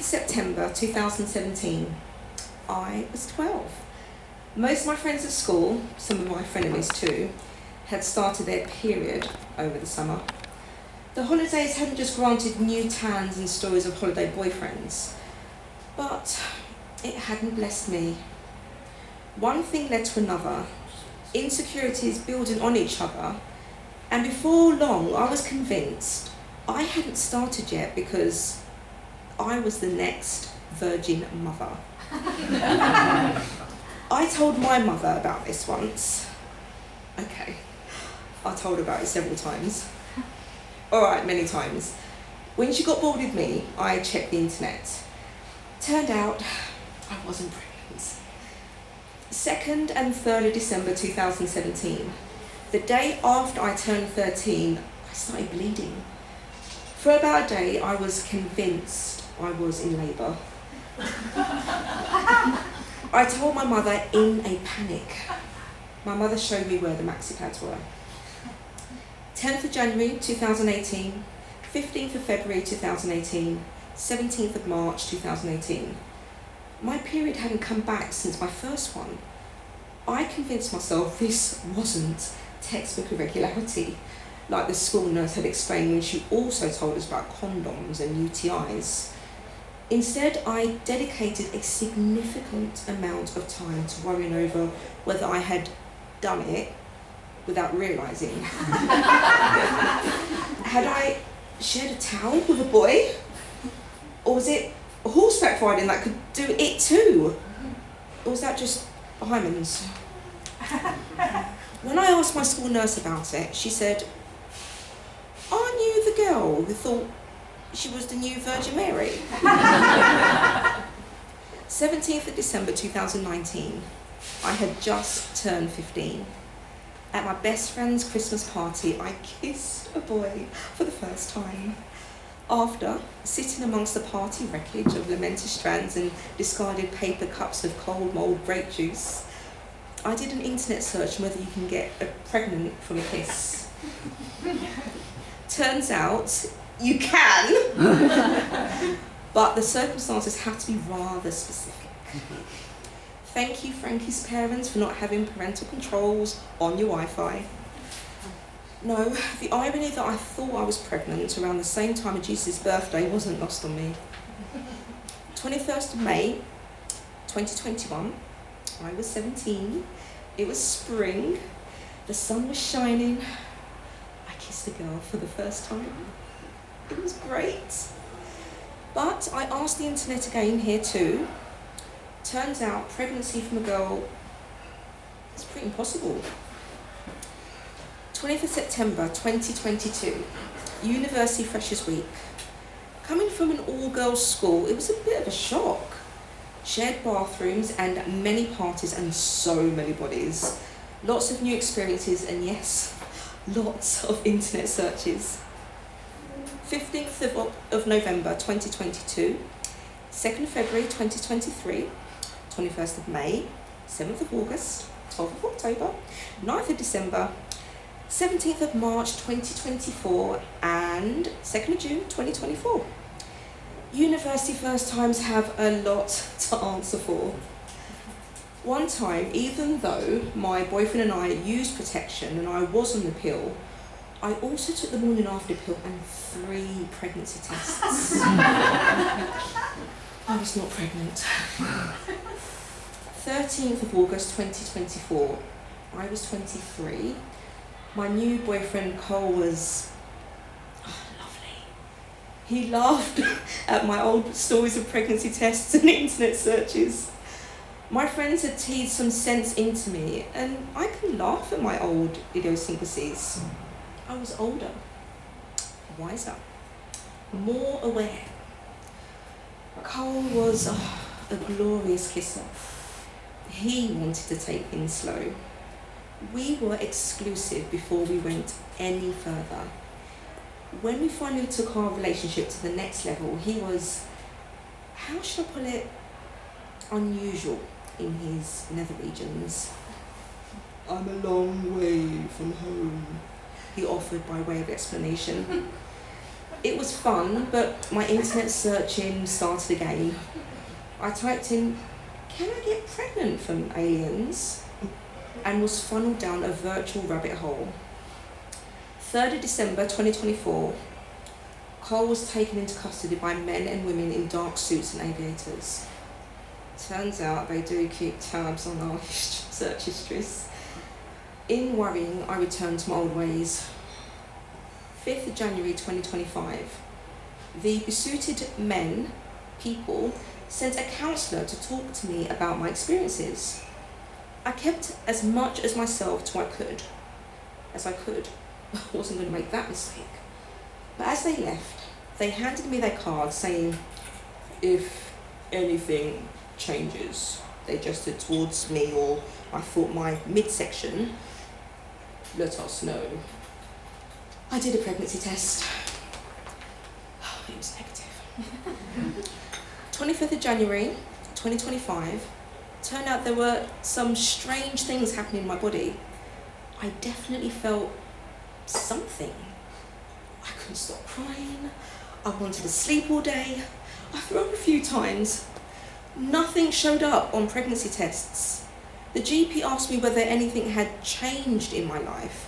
September 2017. I was 12. Most of my friends at school, some of my frenemies too, had started their period over the summer. The holidays hadn't just granted new tans and stories of holiday boyfriends, but it hadn't blessed me. One thing led to another, insecurities building on each other, and before long I was convinced I hadn't started yet because I was the next virgin mother. I told my mother about this once. Okay, I told her about it several times. Alright, many times. When she got bored with me, I checked the internet. Turned out I wasn't pregnant. 2nd and 3rd of December 2017. The day after I turned 13, I started bleeding. For about a day, I was convinced I was in labour. I told my mother in a panic. My mother showed me where the maxi pads were. 10th of January 2018, 15th of February 2018, 17th of March 2018. My period hadn't come back since my first one. I convinced myself this wasn't textbook irregularity, like the school nurse had explained when she also told us about condoms and UTIs. Instead, I dedicated a significant amount of time to worrying over whether I had done it without realising. Had I shared a towel with a boy? Or was it horseback riding that could do it too? Or was that just Hyman's? When I asked my school nurse about it, she said, "Aren't you the girl who thought she was the new Virgin Mary?" 17th of December 2019, I had just turned 15. At my best friend's Christmas party, I kissed a boy for the first time. After, sitting amongst the party wreckage of lamented strands and discarded paper cups of cold mulled grape juice, I did an internet search on whether you can get pregnant from a kiss. Turns out, you can, but the circumstances have to be rather specific. Thank you, Frankie's parents, for not having parental controls on your Wi-Fi. No, the irony that I thought I was pregnant around the same time of Jesus' birthday wasn't lost on me. 21st of May, 2021, I was 17, it was spring, the sun was shining, I kissed a girl for the first time. It was great. But I asked the internet again here too. Turns out pregnancy from a girl is pretty impossible. 20th of September 2022, University Freshers Week. Coming from an all-girls school, it was a bit of a shock. Shared bathrooms and many parties and so many bodies. Lots of new experiences and yes, lots of internet searches. 15th of November 2022, 2nd of February 2023, 21st of May, 7th of August, 12th of October, 9th of December, 17th of March 2024 and 2nd of June 2024. University first times have a lot to answer for. One time, even though my boyfriend and I used protection and I was on the pill, I also took the morning after pill and 3 pregnancy tests. I was not pregnant. 13th of August 2024, I was 23. My new boyfriend Cole was lovely. He laughed at my old stories of pregnancy tests and internet searches. My friends had teased some sense into me, and I can laugh at my old idiosyncrasies. I was older, wiser, more aware. Cole was a glorious kisser. He wanted to take things slow. We were exclusive before we went any further. When we finally took our relationship to the next level, he was, how should I put it, unusual in his nether regions. "I'm a long way from home," he offered by way of explanation. It was fun, but my internet searching started again. I typed in, "Can I get pregnant from aliens?" and was funneled down a virtual rabbit hole. 3rd of December 2024, Cole was taken into custody by men and women in dark suits and aviators. Turns out they do keep tabs on our search histories. In worrying, I returned to my old ways. 5th of January 2025, the besuited people, sent a counsellor to talk to me about my experiences. I kept as much as myself as I could. I wasn't going to make that mistake. But as they left, they handed me their card saying, "If anything changes," they gestured towards me, or I thought my midsection, "let us know." I did a pregnancy test. It was negative. 25th of January 2025, turned out there were some strange things happening in my body. I definitely felt something. I couldn't stop crying. I wanted to sleep all day. I threw up a few times. Nothing showed up on pregnancy tests. The GP asked me whether anything had changed in my life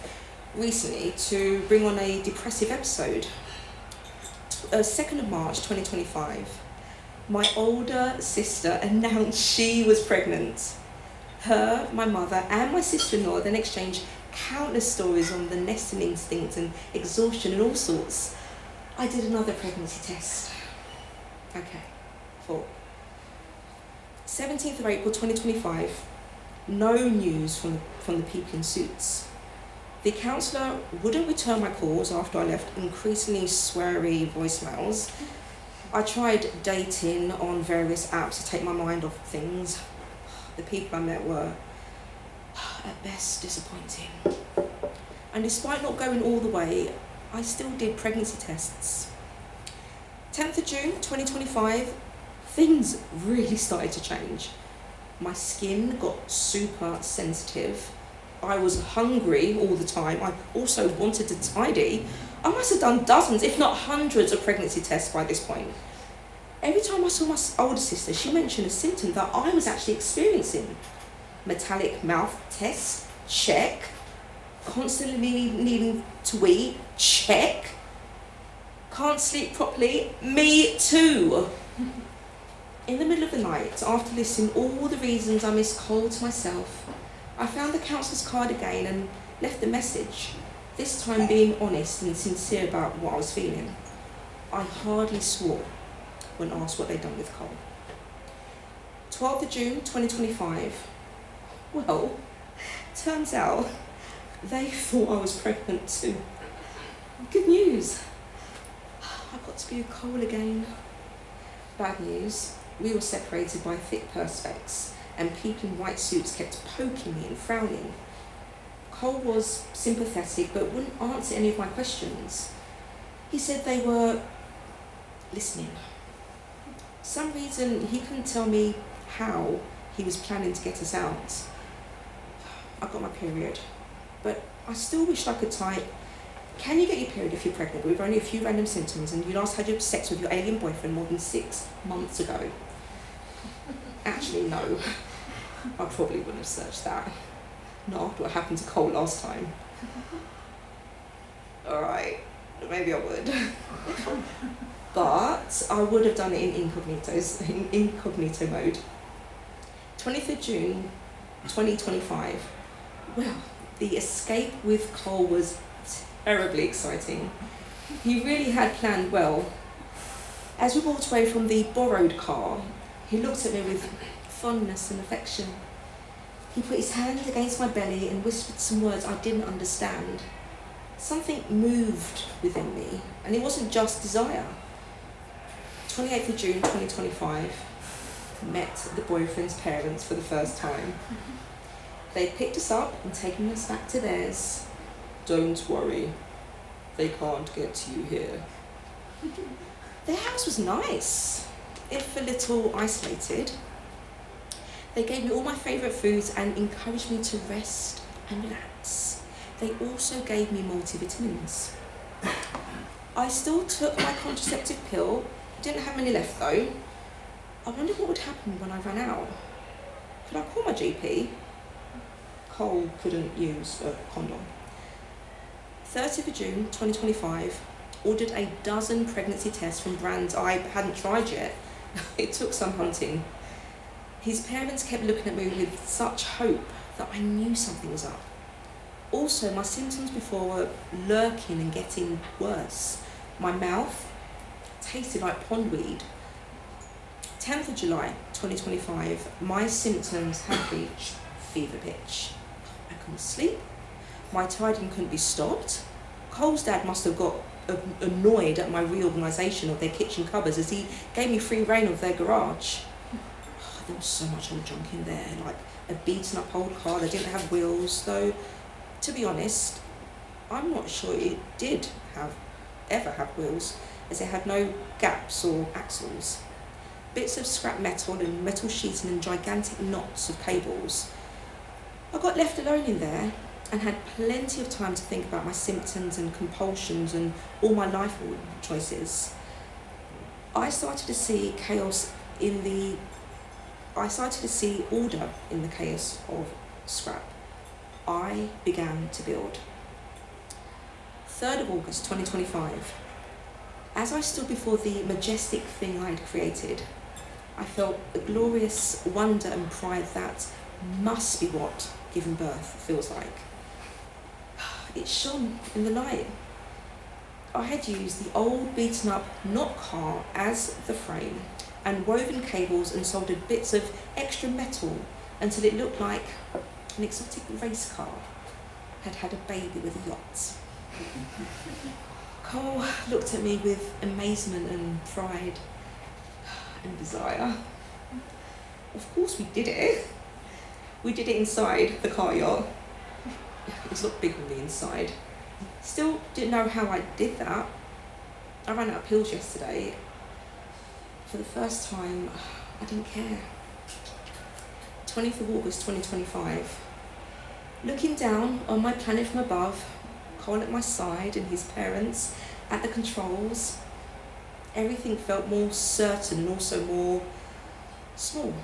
recently to bring on a depressive episode. 2nd of March 2025, my older sister announced she was pregnant. Her, my mother, and my sister-in-law then exchanged countless stories on the nesting instinct and exhaustion and all sorts. I did another pregnancy test. Okay, 4. 17th of April 2025, no news from the people in suits. The counsellor wouldn't return my calls after I left increasingly sweary voicemails. I tried dating on various apps to take my mind off things. The people I met were, at best, disappointing. And despite not going all the way, I still did pregnancy tests. 10th of June 2025, things really started to change. My skin got super sensitive. I was hungry all the time. I also wanted to tidy. I must have done dozens, if not hundreds, of pregnancy tests by this point. Every time I saw my older sister, she mentioned a symptom that I was actually experiencing. Metallic mouth test, check. Constantly needing to eat, check. Can't sleep properly, me too. In the middle of the night, after listing all the reasons I missed Cole to myself, I found the counsellor's card again and left a message, this time being honest and sincere about what I was feeling. I hardly swore when asked what they'd done with Cole. 12th of June 2025. Well, turns out they thought I was pregnant too. Good news. I got to be with Cole again. Bad news. We were separated by thick perspex, and people in white suits kept poking me and frowning. Cole was sympathetic but wouldn't answer any of my questions. He said they were listening. For some reason, he couldn't tell me how he was planning to get us out. I got my period, but I still wished I could type, "Can you get your period if you're pregnant with only a few random symptoms and you last had your sex with your alien boyfriend more than 6 months ago?" Actually, no. I probably wouldn't have searched that. Not after what happened to Cole last time. Alright, maybe I would. But I would have done it in incognito mode. 20th of June 2025. Well, the escape with Cole was terribly exciting. He really had planned well. As we walked away from the borrowed car, he looked at me with fondness and affection. He put his hand against my belly and whispered some words I didn't understand. Something moved within me, and it wasn't just desire. 28th of June 2025, met the boyfriend's parents for the first time. They picked us up and taken us back to theirs. Don't worry, they can't get to you here. Their house was nice, if a little isolated. They gave me all my favourite foods and encouraged me to rest and relax. They also gave me multivitamins. I still took my contraceptive pill, didn't have many left though. I wondered what would happen when I ran out. Could I call my GP? Cole couldn't use a condom. 30th of June 2025, ordered a dozen pregnancy tests from brands I hadn't tried yet. It took some hunting. His parents kept looking at me with such hope that I knew something was up. Also, my symptoms before were lurking and getting worse. My mouth tasted like pondweed. 10th of July 2025, my symptoms had reached fever pitch. I couldn't sleep. My tiding couldn't be stopped. Cole's dad must have got annoyed at my reorganisation of their kitchen cupboards as he gave me free rein of their garage. There was so much old junk in there, like a beaten up old car that didn't have wheels, though, to be honest, I'm not sure it did ever have wheels, as it had no gaps or axles. Bits of scrap metal and metal sheeting and gigantic knots of cables. I got left alone in there and had plenty of time to think about my symptoms and compulsions and all my life choices. I started to see order in the chaos of scrap. I began to build. 3rd of August 2025. As I stood before the majestic thing I had created, I felt a glorious wonder and pride that must be what giving birth feels like. It shone in the light. I had used the old beaten up knot car as the frame and woven cables and soldered bits of extra metal until it looked like an exotic race car had had a baby with a yacht. Cole looked at me with amazement and pride and desire. Of course we did it. We did it inside the car yacht. It was a lot bigger on the inside. Still didn't know how I did that. I ran out of pills yesterday. For the first time, I didn't care. 20th of August 2025. Looking down on my planet from above, Cole at my side and his parents at the controls, everything felt more certain and also more small.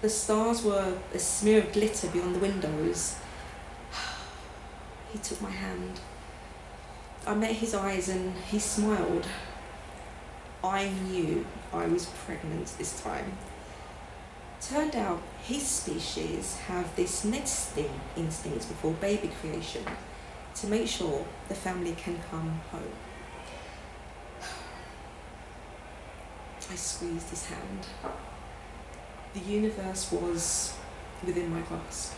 The stars were a smear of glitter beyond the windows. He took my hand. I met his eyes and he smiled. I knew I was pregnant this time. Turned out his species have this nesting instinct before baby creation to make sure the family can come home. I squeezed his hand. The universe was within my grasp.